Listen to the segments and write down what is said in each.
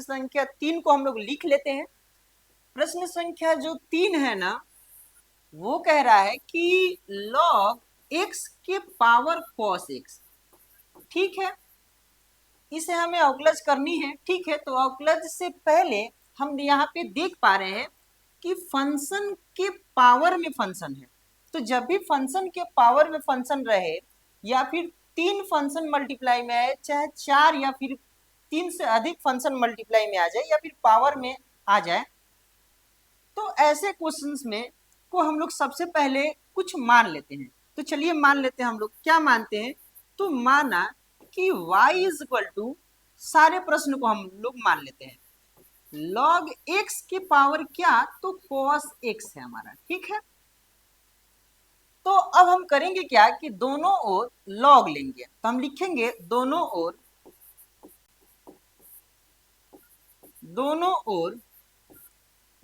संख्या 3 को हम लोग लिख लेते हैं। प्रश्न संख्या जो 3 है ना, वो कह रहा है कि log x के पावर cos x। ठीक है, इसे हमें अवकलज करनी है। ठीक है, तो अवकलज से पहले हम यहाँ पे देख पा रहे हैं कि फंक्शन के पावर में फंक्शन है। तो जब भी फंक्शन के पावर में फंक्शन रहे या फिर 3 फंक्शन मल्टीप्लाई में आए, चाहे 4 या फिर 3 से अधिक फंक्शन मल्टीप्लाई में आ जाए या फिर पावर में आ जाए, तो ऐसे क्वेश्चंस में को हम लोग सबसे पहले कुछ मान लेते हैं। तो चलिए मान लेते हैं। हम लोग क्या मानते हैं? तो माना कि y इज इक्वल टू, सारे प्रश्न को हम लोग मान लेते हैं, log x की पावर क्या? तो cos x है हमारा। ठीक है, तो अब हम करेंगे क्या कि दोनों ओर log लेंगे। तो हम लिखेंगे दोनों ओर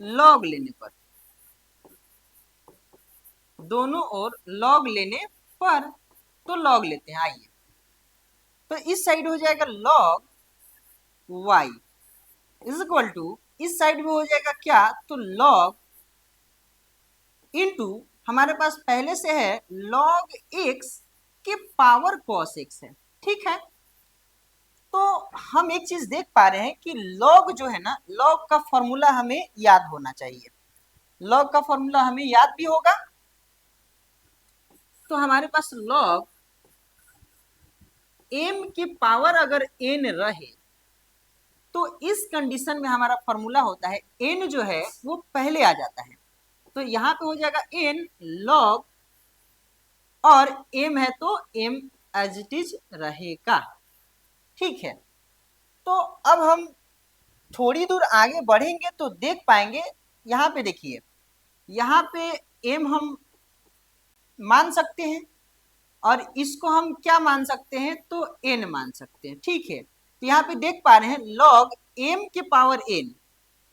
log लेने पर, दोनों ओर log लेने पर, तो log लेते हैं। आइए, तो इस साइड हो जाएगा log y is equal to, इस साइड में हो जाएगा क्या? तो log इनटू, हमारे पास पहले से है log x के पावर cos x है। ठीक है, तो हम एक चीज देख पा रहे हैं कि log जो है ना, log का फॉर्मूला हमें याद होना चाहिए। log का फॉर्मूला हमें याद भी होगा। तो हमारे पास log m की पावर अगर n रहे, तो इस कंडीशन में हमारा फॉर्मूला होता है n जो है वो पहले आ जाता है। तो यहाँ पे हो जाएगा n log, और m है तो m एज इट इज रहेगा। ठीक है, तो अब हम थोड़ी दूर आगे बढ़ेंगे तो देख पाएंगे, यहाँ पे देखिए, यहाँ पे m हम मान सकते हैं और इसको हम क्या मान सकते हैं? तो n मान सकते हैं। ठीक है, तो यहाँ पे देख पा रहे हैं log m के पावर n,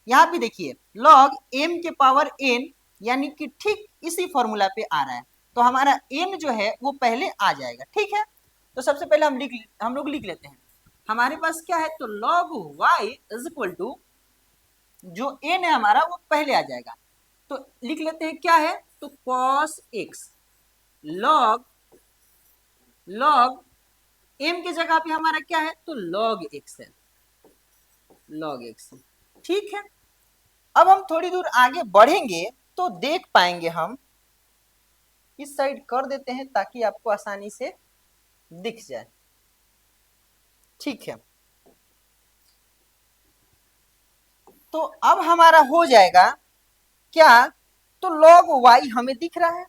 यहाँ पे देखिए log m के पावर n, यानी कि ठीक इसी फॉर्मूला पे आ रहा है। तो हमारा n जो है वो पहले आ जाएगा। ठीक है, तो सबसे पहले हम लोग लिख लेते हैं। हमारे पास क्या है? तो log y is equal to, जो n है हमारा वो पहले आ जाएगा। तो लिख लेते हैं क्या है? तो cos x log m की जगह पे हमारा क्या है? तो log x है, log x। ठीक है, अब हम थोड़ी दूर आगे बढ़ेंगे तो देख पाएंगे, हम इस साइड कर देते हैं ताकि आपको आसानी से दिख जाए। ठीक है, तो अब हमारा हो जाएगा क्या? तो log y हमें दिख रहा है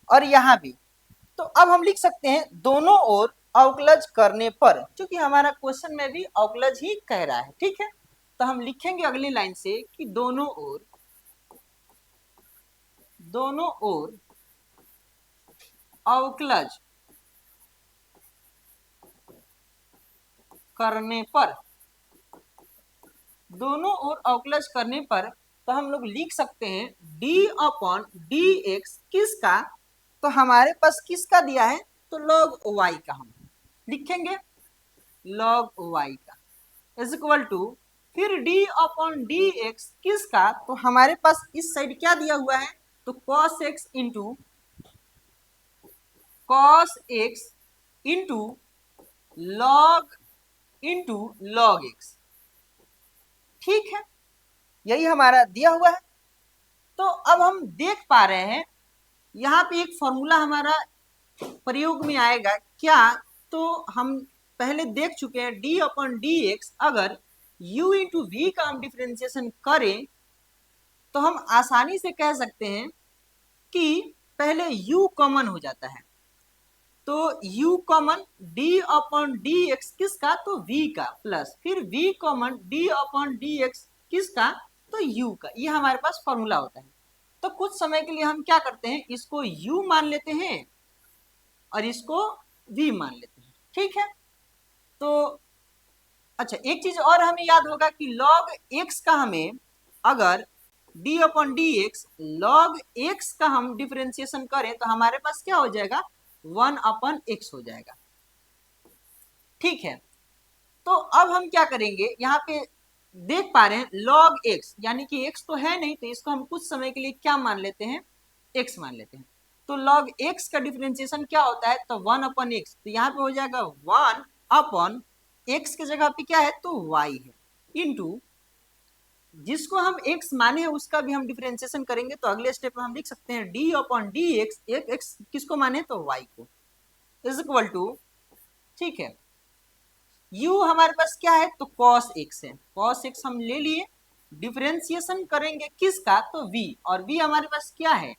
और यहां भी। तो अब हम लिख सकते हैं दोनों ओर अवकलज करने पर, क्योंकि हमारा क्वेश्चन में भी अवकलज ही कह रहा है। ठीक है, तो हम लिखेंगे अगली लाइन से कि दोनों ओर अवकलज करने पर, दोनों ओर अवकलज करने पर, तो हम लोग लिख सकते हैं d अपॉन डी एक्स किसका? तो हमारे पास किसका दिया है? तो log y का हम लिखेंगे, log y का इज इक्वल टू, फिर d अपॉन डी एक्स किसका? तो हमारे पास इस साइड क्या दिया हुआ है? तो cos x into log x। ठीक है, यही हमारा दिया हुआ है। तो अब हम देख पा रहे हैं यहाँ पे एक फॉर्मूला हमारा प्रयोग में आएगा क्या? तो हम पहले देख चुके हैं d अपॉन डी एक्स, अगर u इंटू वी का हम डिफ्रेंसिएशन करें तो हम आसानी से कह सकते हैं कि पहले u कॉमन हो जाता है। तो u common d upon d x किसका? तो v का, प्लस फिर v common d upon d x किसका? तो u का। ये हमारे पास फॉर्मूला होता है। तो कुछ समय के लिए हम क्या करते हैं, इसको u मान लेते हैं और इसको v मान लेते हैं। ठीक है, तो अच्छा, एक चीज और हमें याद होगा कि log x का हमें, अगर d upon d x log x का हम डिफ्रेंसिएशन करें तो हमारे पास क्या हो जाएगा? 1 अपॉन x हो जाएगा। ठीक है, तो अब हम क्या करेंगे, यहाँ पे देख पा रहे हैं log x, यानी कि x तो है नहीं, तो इसको हम कुछ समय के लिए क्या मान लेते हैं, x मान लेते हैं। तो log x का डिफरेंशिएशन क्या होता है, तो 1 अपॉन x, तो यहाँ पे हो जाएगा 1 अपॉन x की जगह पे क्या है, तो y है, इनटू जिसको हम x माने हैं उसका भी हम डिफरेंशिएशन करेंगे, तो अगले स्टेप में हम लिख सकते हैं d upon d x, x किसको माने, तो y को, इज इक्वल टू, ठीक है, u हमारे पास क्या है, तो cos x है, cos x हम ले लिए, डिफरेंशिएशन करेंगे किसका, तो v, और v हमारे पास क्या है,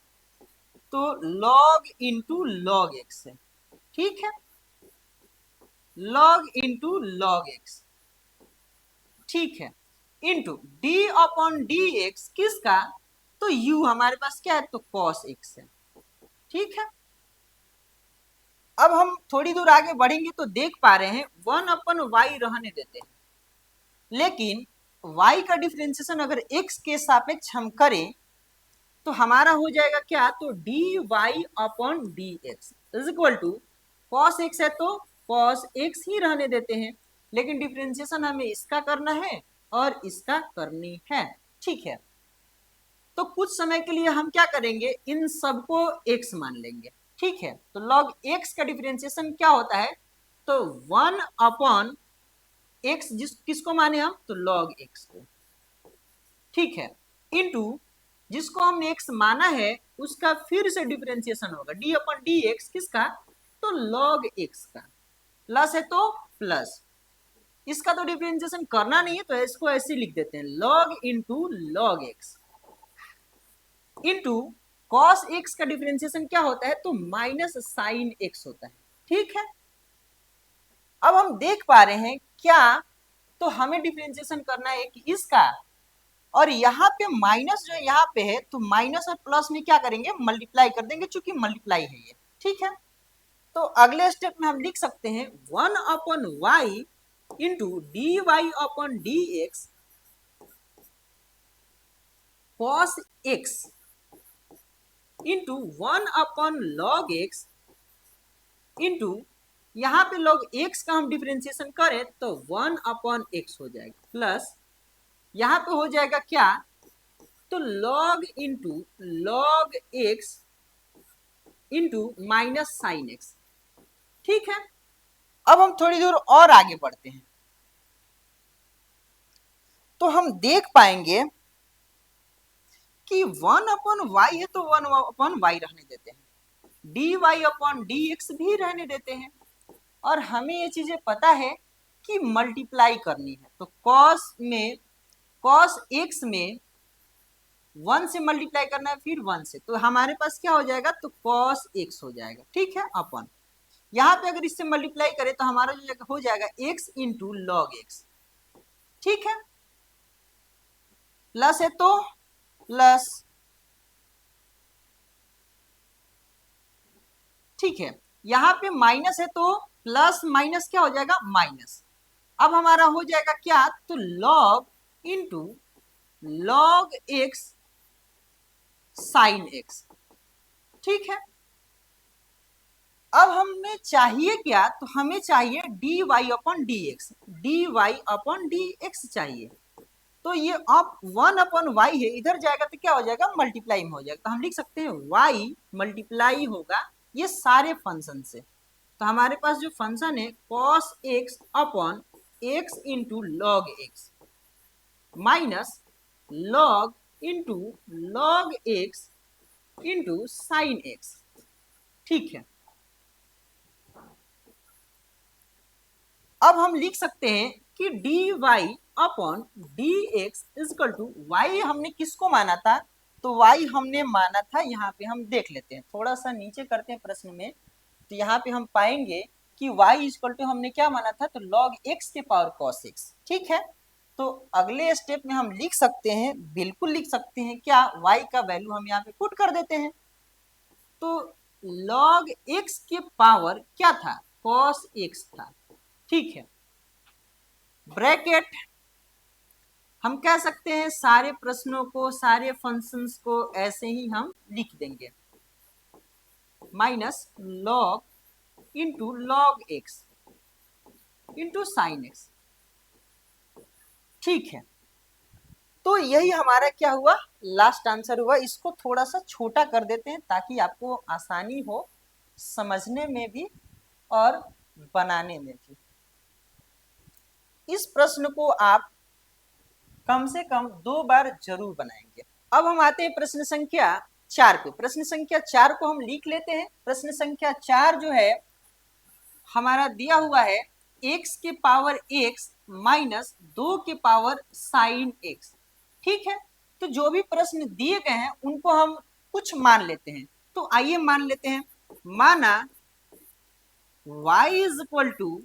तो log इंटू log x है, ठीक है, log इंटू log x, ठीक है, into d upon d x किसका, तो u हमारे पास क्या है, तो cos x है, ठीक है। अब हम थोड़ी दूर आगे बढ़ेंगे तो देख पा रहे हैं 1 अपन वाई रहने देते हैं, लेकिन y का डिफरेंशिएशन अगर x के सापेक्ष हम करें तो हमारा हो जाएगा क्या, तो d y upon d x is equal to cos x है तो कॉस एक्स ही रहने देते हैं, लेकिन डिफरेंशिएशन हमें इसका करना है और इसका करनी है, ठीक है। तो कुछ समय के लिए हम क्या करेंगे, इन सबको x मान लेंगे, ठीक है। तो log x का डिफरेंशिएशन क्या होता है, तो 1 अपॉन x, किसको माने हम, तो log x को, ठीक है, इनटू जिसको हमने x माना है उसका फिर से डिफरेंशिएशन होगा d अपॉन डी एक्स किसका, तो log x का, प्लस है तो प्लस, इसका तो डिफरेंशिएशन करना नहीं है तो इसको ऐसे लिख देते हैं log into log x, into cos x का डिफरेंशिएशन क्या होता है, तो माइनस साइन एक्स होता है, ठीक है। अब हम देख पा रहे हैं क्या, तो हमें डिफरेंशिएशन करना है कि इसका, और यहाँ पे माइनस जो यहाँ पे है, तो माइनस और प्लस में क्या करेंगे, मल्टीप्लाई कर देंगे, चूंकि मल्टीप्लाई है ये, ठीक है। तो अगले स्टेप में हम लिख सकते हैं 1 upon y into d y upon d x cos x into 1 upon log x into यहाँ पे log x का हम डिफरेंशिएशन करें तो 1 अपॉन x हो जाएगा, प्लस यहाँ पे हो जाएगा क्या, तो log into log x into minus sign x, ठीक है। अब हम थोड़ी दूर और आगे बढ़ते हैं तो हम देख पाएंगे कि 1 अपॉन वाई है तो 1 अपॉन वाई रहने देते हैं, d y upon d x भी रहने देते हैं, और हमें ये चीजें पता है कि मल्टीप्लाई करनी है, तो कॉस एक्स में 1 से मल्टीप्लाई करना है, फिर 1 से, तो हमारे पास क्या हो जाएगा, तो कॉस एक्स हो जाएगा, ठीक है, अपन यहाँ पे अगर इससे मल्टीप्लाई करें तो हमारा जो हो जाएगा एक्स इंटू लॉग एक्स, ठीक है, प्लस है तो प्लस, ठीक है, यहाँ पे माइनस है तो प्लस माइनस क्या हो जाएगा, माइनस, अब हमारा हो जाएगा क्या, तो log into log x sine x, ठीक है। अब हमें चाहिए क्या, तो हमें चाहिए d y upon d x, d y upon d x चाहिए, तो ये अब 1 अपॉन वाई है, इधर जाएगा तो क्या हो जाएगा, मल्टीप्लाई में हो जाएगा, तो हम लिख सकते हैं वाई मल्टीप्लाई होगा ये सारे फंक्शन से, तो हमारे पास जो फंक्शन है cos x upon x into log x minus log into log x into sine x, ठीक है। अब हम लिख सकते हैं कि d y upon d x is equal to y हमने किसको माना था, तो वाई हमने माना था, यहाँ पे हम देख लेते हैं, थोड़ा सा नीचे करते हैं प्रश्न में, तो यहाँ पे हम पाएंगे कि वाई इजकल टू हमने क्या माना था, तो लॉग एक्स के पावर कॉस एक्स, ठीक है। तो अगले स्टेप में हम लिख सकते हैं, बिल्कुल लिख सकते हैं क्या, वाई का वैल्यू हम यहाँ पे पुट कर देते हैं, तो लॉग एक्स के पावर क्या था, कॉस एक्स था, ठीक है, ब्रैकेट हम कह सकते हैं सारे प्रश्नों को, सारे फंक्शंस को ऐसे ही हम लिख देंगे, minus log into log x into sine x, ठीक है। तो यही हमारा क्या हुआ, लास्ट आंसर हुआ। इसको थोड़ा सा छोटा कर देते हैं ताकि आपको आसानी हो समझने में भी और बनाने में भी। इस प्रश्न को आप कम से कम 2 बार जरूर बनाएंगे। अब हम आते हैं प्रश्न संख्या 4 पे। प्रश्न संख्या 4 को हम लिख लेते हैं। प्रश्न संख्या 4 जो है हमारा दिया हुआ है x के पावर x माइनस 2 के पावर साइन x। ठीक है, तो जो भी प्रश्न दिए गए हैं उनको हम कुछ मान लेते हैं। तो आइए मान लेते हैं। माना y इज इक्वल टू,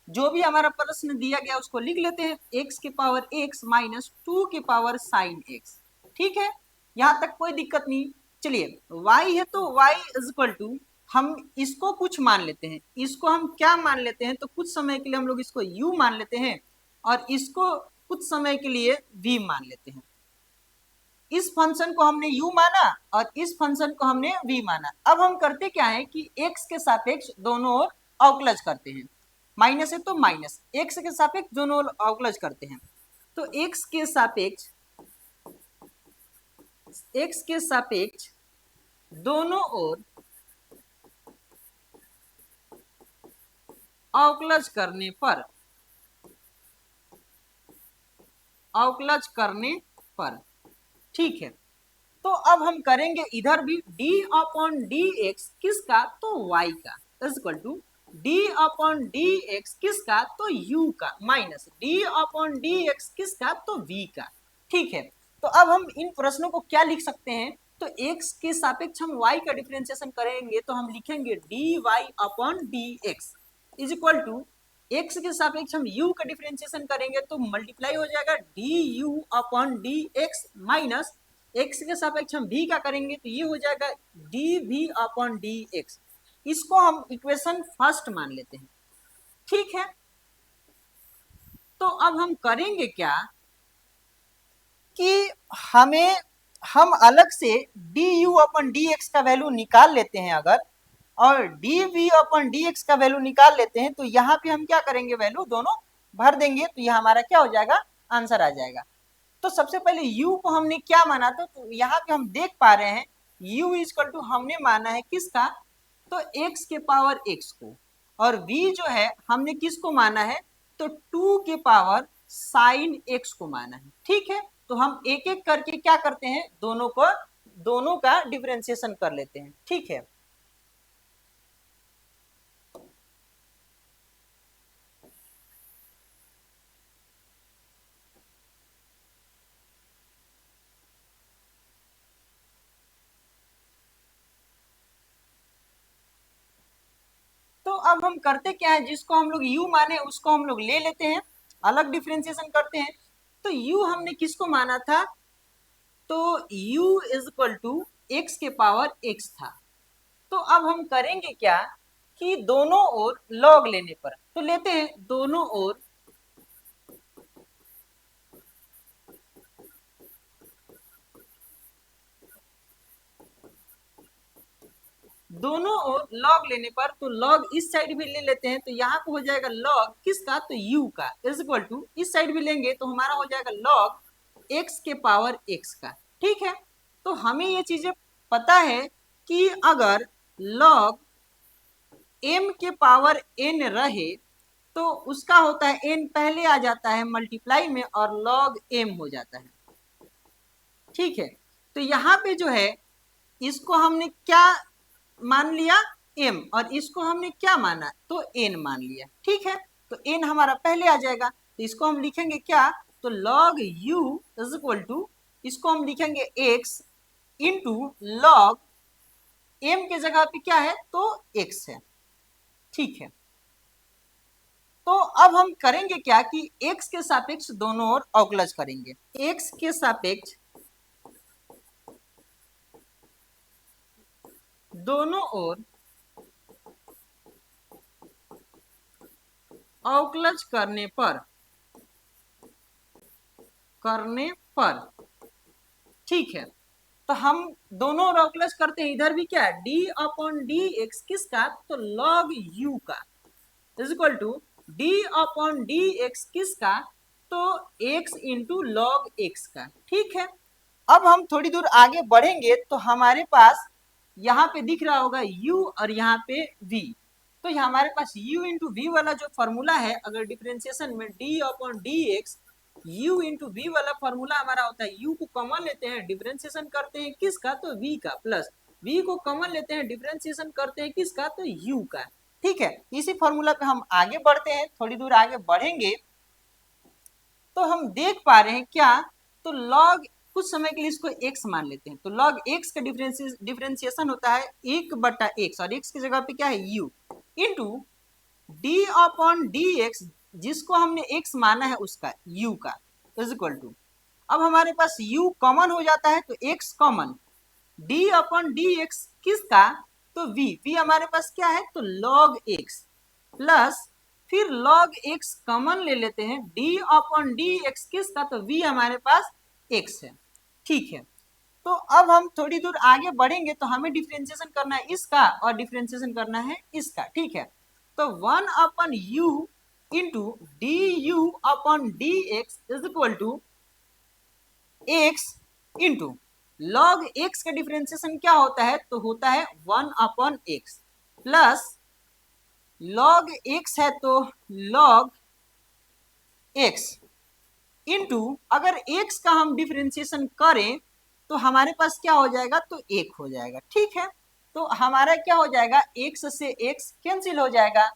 जो भी हमारा प्रश्न दिया गया उसको लिख लेते हैं, x के पावर x माइनस 2 के पावर साइन x। ठीक है, यहां तक कोई दिक्कत नहीं। चलिए y है तो y इज इक्वल टू, हम इसको कुछ मान लेते हैं। इसको हम क्या मान लेते हैं, तो कुछ समय के लिए हम लोग इसको u मान लेते हैं और इसको कुछ समय के लिए v मान लेते हैं। इस फंक्शन को हमने u माना और इस फंक्शन को हमने v माना। अब हम करते क्या है कि x के सापेक्ष दोनों ओर अवकलज करते हैं। माइनस है तो माइनस, x के सापेक्ष दोनों ओर अवकलज करते हैं। तो x के सापेक्ष दोनों ओर अवकलज करने पर ठीक है, तो अब हम करेंगे इधर भी d अपॉन डी एक्स किसका, तो y का, is equal to d upon d x किसका, तो u का, minus d upon d x किसका, तो v का। ठीक है, तो अब हम इन प्रश्नों को क्या लिख सकते हैं, तो x के सापेक्ष हम y का डिफरेंशिएशन करेंगे तो हम लिखेंगे dy upon dx is equal to, x के सापेक्ष हम u का डिफरेंशिएशन करेंगे तो मल्टीप्लाई हो जाएगा du upon dx minus x के सापेक्ष हम v का करेंगे तो ये हो जाएगा dv अपॉन dx। इसको हम इक्वेशन फर्स्ट मान लेते हैं। ठीक है, तो अब हम करेंगे क्या कि हम अलग से du अपॉन dx का वैल्यू निकाल लेते हैं अगर, और dv अपॉन dx का वैल्यू निकाल लेते हैं तो यहाँ पे हम क्या करेंगे, वैल्यू दोनों भर देंगे तो यह हमारा क्या हो जाएगा, आंसर आ जाएगा। तो सबसे पहले u को हमने क्या माना था, तो यहाँ पे हम देख पा रहे हैं u इक्वल टू हमने माना है किसका, तो x के पावर x को, और v जो है हमने किसको माना है, तो 2 के पावर साइन x को माना है। ठीक है, तो हम एक एक करके क्या करते हैं, दोनों का डिफरेंशिएशन कर लेते हैं। ठीक है, तो अब हम करते क्या है, जिसको हम लोग u माने उसको हम लोग ले लेते हैं, अलग डिफरेंशिएशन करते हैं। तो u हमने किसको माना था, तो u is equal to x के पावर x था। तो अब हम करेंगे क्या कि दोनों ओर लॉग लेने पर, तो लेते हैं दोनों ओर लॉग लेने पर, तो लॉग इस साइड भी ले लेते हैं तो यहाँ पे हो जाएगा लॉग किसका, तो u का, इज इक्वल टू इस साइड भी लेंगे तो हमारा हो जाएगा लॉग x के पावर x का। ठीक है, तो हमें ये चीजें पता है कि अगर लॉग m के पावर n रहे तो उसका होता है n पहले आ जाता है मल्टीप्लाई में और लॉग m हो जाता है। ठीक है, तो यहाँ पे जो है इसको हमने क्या मान लिया, m, और इसको हमने क्या माना, तो n मान लिया। ठीक है, तो n हमारा पहले आ जाएगा तो इसको हम लिखेंगे क्या, तो log u is equal to, इसको हम लिखेंगे x इंटू लॉग m के जगह पे क्या है, तो x है। ठीक है, तो अब हम करेंगे क्या कि x के सापेक्ष दोनों ओर अवकलज करेंगे। x के सापेक्ष दोनों ओर अवकलज करने पर ठीक है, तो हम दोनों ओर अवकलज करते हैं। इधर भी क्या है, d अपॉन डी एक्स किसका, तो log u का, is equal to d upon d x किसका, तो x इंटू लॉग x का। ठीक है, अब हम थोड़ी दूर आगे बढ़ेंगे तो हमारे पास यहाँ पे दिख रहा होगा u और यहाँ पे v। तो ये हमारे पास u इंटू वी वाला जो फॉर्मूला है, अगर डिफरेंशिएशन में d upon d x, u into v वाला फॉर्मूला हमारा होता है, u को कॉमन लेते हैं, डिफरेंशिएशन करते हैं किसका, तो v का, प्लस v को कॉमन लेते हैं, डिफरेंशिएशन करते हैं किसका, तो u का। ठीक है, इसी फॉर्मूला पे हम आगे बढ़ते हैं, थोड़ी दूर आगे बढ़ेंगे तो हम देख पा रहे हैं क्या, तो log, कुछ समय के लिए इसको x मान लेते हैं, तो log x का डिफरेंशिएशन होता है 1/x, और x की जगह पे क्या है u, into d upon d x, जिसको हमने x माना है उसका, u का, इज इक्वल टू, अब हमारे पास u कॉमन हो जाता है तो x common, d upon d x किसका, तो v हमारे पास क्या है, तो log x, प्लस फिर log x कॉमन ले लेते हैं, d अपॉन डी एक्स किसका, तो v हमारे पास x है। ठीक है, तो अब हम थोड़ी दूर आगे बढ़ेंगे तो हमें डिफरेंशिएशन करना है इसका और डिफरेंशिएशन करना है इसका। ठीक है, तो 1 upon u into d u upon d x is equal to x into log x का डिफरेंशिएशन क्या होता है, तो होता है 1 upon x, plus log x है तो log x इंटू, अगर x का हम डिफरेंशिएशन करें तो हमारे पास क्या हो जाएगा, तो 1 हो जाएगा। ठीक है, तो हमारा क्या हो जाएगा, x से x कैंसिल हो जाएगा।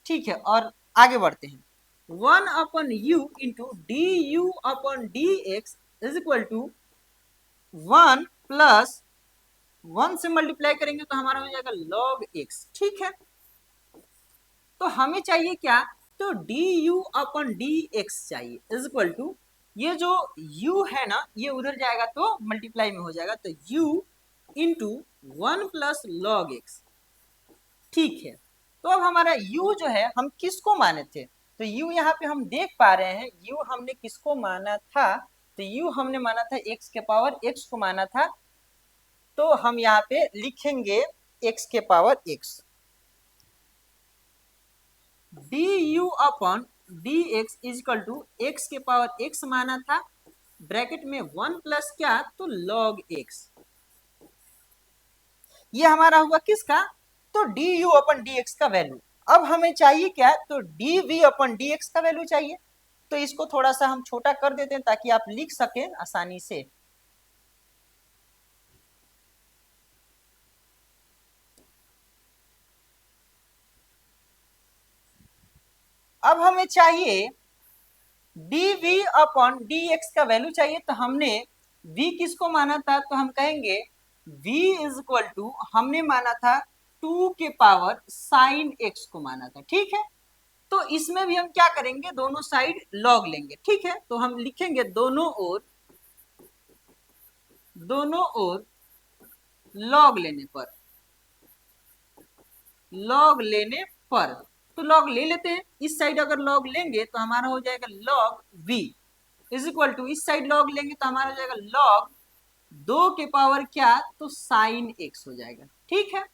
ठीक है, और आगे बढ़ते हैं, 1 upon u into d u upon d x is equal to 1 plus 1 से मल्टीप्लाई करेंगे तो हमारा हो जाएगा log x। ठीक है, तो हमें चाहिए क्या, तो d u upon d x चाहिए, इज इक्वल टू, ये जो u है ना, ये उधर जाएगा तो मल्टीप्लाई में हो जाएगा, तो u into 1 plus log x. ठीक है, तो अब हमारा u जो है हम किसको माने थे, तो u यहाँ पे हम देख पा रहे हैं, u हमने किसको माना था, तो u हमने माना था x के पावर x को माना था, तो हम यहाँ पे लिखेंगे x के power x, d u upon d x is equal to x के पावर x माना था, ब्रैकेट में 1 प्लस क्या, तो log x, ये हमारा हुआ किसका, तो d u upon d x का वैल्यू। अब हमें चाहिए क्या, तो d v upon d x का वैल्यू चाहिए, तो इसको थोड़ा सा हम छोटा कर देते हैं ताकि आप लिख सकें आसानी से। अब हमें चाहिए d v upon d x का वैल्यू चाहिए, तो हमने v किसको माना था, तो हम कहेंगे v इज इक्वल टू, हमने माना था 2 के पावर साइन x को माना था। ठीक है, तो इसमें भी हम क्या करेंगे, दोनों साइड log लेंगे। ठीक है, तो हम लिखेंगे दोनों ओर log लेने पर, तो log ले लेते हैं, इस साइड अगर log लेंगे तो हमारा हो जाएगा log v is equal to, इस साइड log लेंगे तो हमारा हो जाएगा log 2 के पावर क्या, तो साइन x हो जाएगा। ठीक है,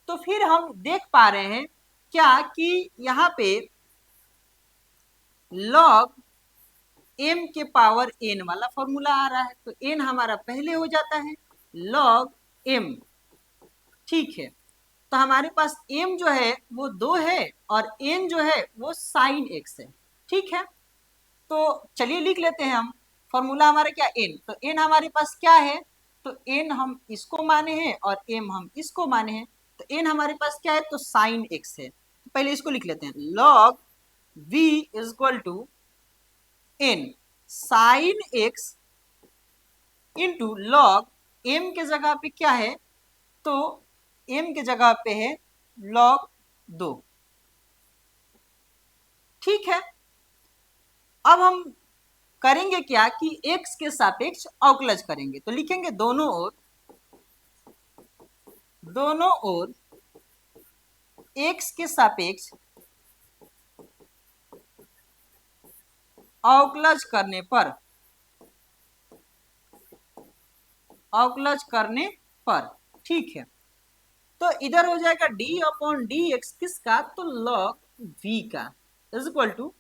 तो फिर हम देख पा रहे हैं क्या, कि यहाँ पे log m के पावर n वाला फॉर्मूला आ रहा है, तो n हमारा पहले हो जाता है log m। ठीक है, तो हमारे पास m जो है वो 2 है और n जो है वो साइन x है। ठीक है, तो चलिए लिख लेते हैं हम, फॉर्मूला हमारा क्या, n, तो n हमारे पास क्या है, तो n हम इसको माने हैं और m हम इसको माने हैं, तो n हमारे पास क्या है, तो साइन x है, तो पहले इसको लिख लेते हैं, log v is equal to n sine x into log m के जगह पे क्या है, तो m के जगह पे है log 2। ठीक है, अब हम करेंगे क्या, कि x के सापेक्ष अवकलज करेंगे, तो लिखेंगे दोनों ओर x के सापेक्ष अवकलज करने पर। ठीक है, तो इधर हो जाएगा d अपॉन डी एक्स किसका, तो log v का, is equal to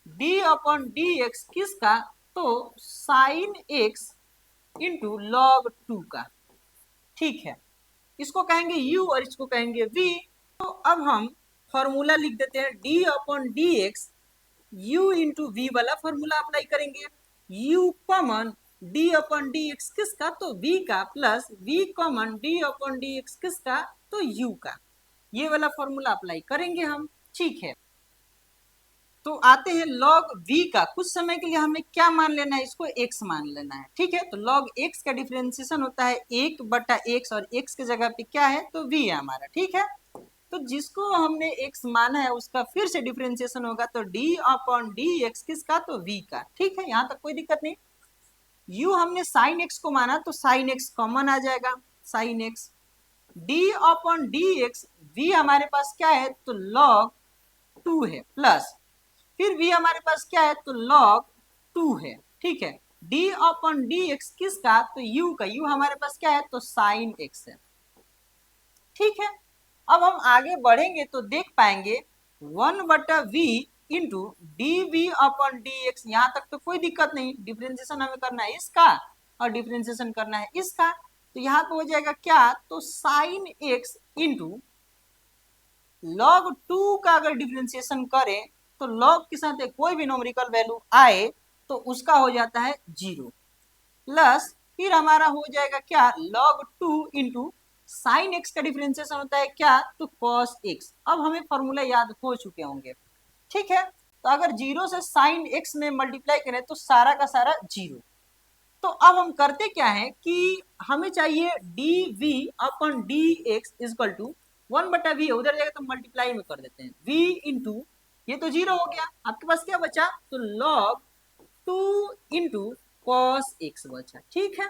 d upon d x किसका, तो साइन एक्स इंटू लॉग 2 का। ठीक है, इसको कहेंगे u और इसको कहेंगे v। तो अब हम फॉर्मूला लिख देते हैं d upon d x, u into v वाला फॉर्मूला अप्लाई करेंगे। u common d upon d x किसका, तो v का, plus v common d upon d x किसका, तो u का। ये वाला फॉर्मूला अप्लाई करेंगे हम। ठीक है, तो आते हैं लॉग v का। कुछ समय के लिए हमें क्या मान लेना है, इसको x मान लेना है। ठीक है, तो लॉग x का डिफरेंशिएशन होता है 1/x, और x के जगह पे क्या है, तो v है हमारा। ठीक है, तो जिसको हमने x माना है उसका फिर से डिफरेंशिएशन होगा, तो d अपॉन डी एक्स किसका, तो v का। ठीक है, यहाँ तक कोई दिक्कत नहीं। u हमने साइन x को माना, तो साइन x कॉमन आ जाएगा, sine x। d upon d x, v हमारे पास क्या है, तो लॉग 2 है, प्लस फिर v हमारे पास क्या है, तो log 2 है। ठीक है, d अपॉन डी एक्स किसका, तो u का। u हमारे पास क्या है, तो साइन x है। ठीक है, अब हम आगे बढ़ेंगे तो देख पाएंगे 1/v into d v upon d x. यहाँ तक तो कोई दिक्कत नहीं, डिफ्रेंसिएशन हमें करना है इसका और डिफ्रेंसिएशन करना है इसका। तो यहाँ पे हो जाएगा क्या, तो साइन x इंटू लॉग 2 का अगर डिफ्रेंसिएशन करें तो लॉग के साथ कोई भी न्यूमेरिकल वैल्यू आए तो उसका हो जाता है 0, प्लस फिर हमारा हो जाएगा क्या, लॉग 2 इंटू साइन एक्स का डिफरेंशिएशन होता है क्या, तो कॉस एक्स। अब हमें फॉर्मूला याद हो चुके होंगे। ठीक है, तो अगर 0 से साइन एक्स में मल्टीप्लाई करें तो सारा का सारा 0। तो अब हम करते क्या है कि हमें चाहिए d v upon d x is equal to 1/v है, उधर जाएगा तो मल्टीप्लाई में कर देते हैं v इंटू, ये तो 0 हो गया, आपके पास क्या बचा, तो log 2 इंटू कॉस एक्स बचा। ठीक है,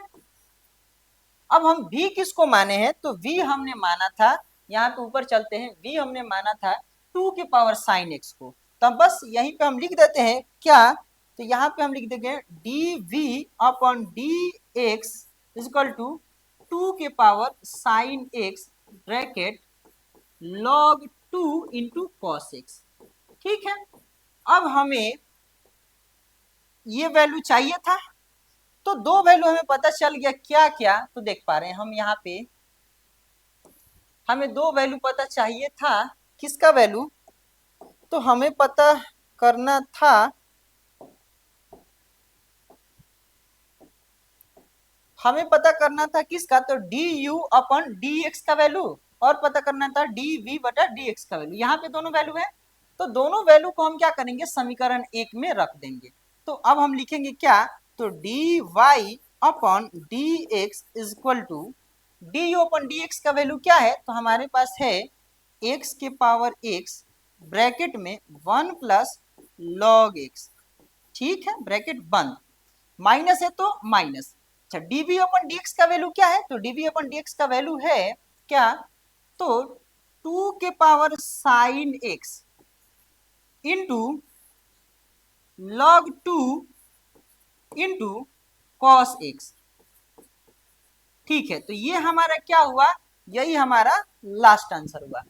अब हम v किसको माने हैं, तो v हमने माना था, यहाँ पे ऊपर चलते हैं, v हमने माना था 2 के पावर साइन एक्स को। तो बस यहीं पे हम लिख देते हैं क्या, तो यहाँ पे हम लिख देंगे d v upon d x is equal to 2 के power sine x bracket log 2 into cos x. ठीक है, अब हमें ये वैल्यू चाहिए था, तो दो वैल्यू हमें पता चल गया, क्या क्या, तो देख पा रहे हैं हम यहाँ पे, हमें दो वैल्यू पता चाहिए था। किसका वैल्यू, तो हमें पता करना था, किसका, तो d u upon d x का वैल्यू, और पता करना था डी वी बटा डी एक्स का वैल्यू। यहाँ पे दोनों वैल्यू है, तो दोनों वैल्यू को हम क्या करेंगे, समीकरण 1 में रख देंगे। तो अब हम लिखेंगे क्या, तो d y upon d x is equal to d u upon d x का वैल्यू क्या है, तो हमारे पास है एक्स के पावर एक्स ब्रैकेट में 1 प्लस लॉग एक्स। ठीक है, ब्रैकेट बंद, माइनस है तो माइनस। अच्छा, डीवी अपन डीएक्स का वैल्यू क्या है, तो डीवी अपन डीएक्स का वैल्यू है क्या, तो 2 के power sine x into log 2 into cos x. ठीक है, तो ये हमारा क्या हुआ, यही हमारा लास्ट आंसर हुआ।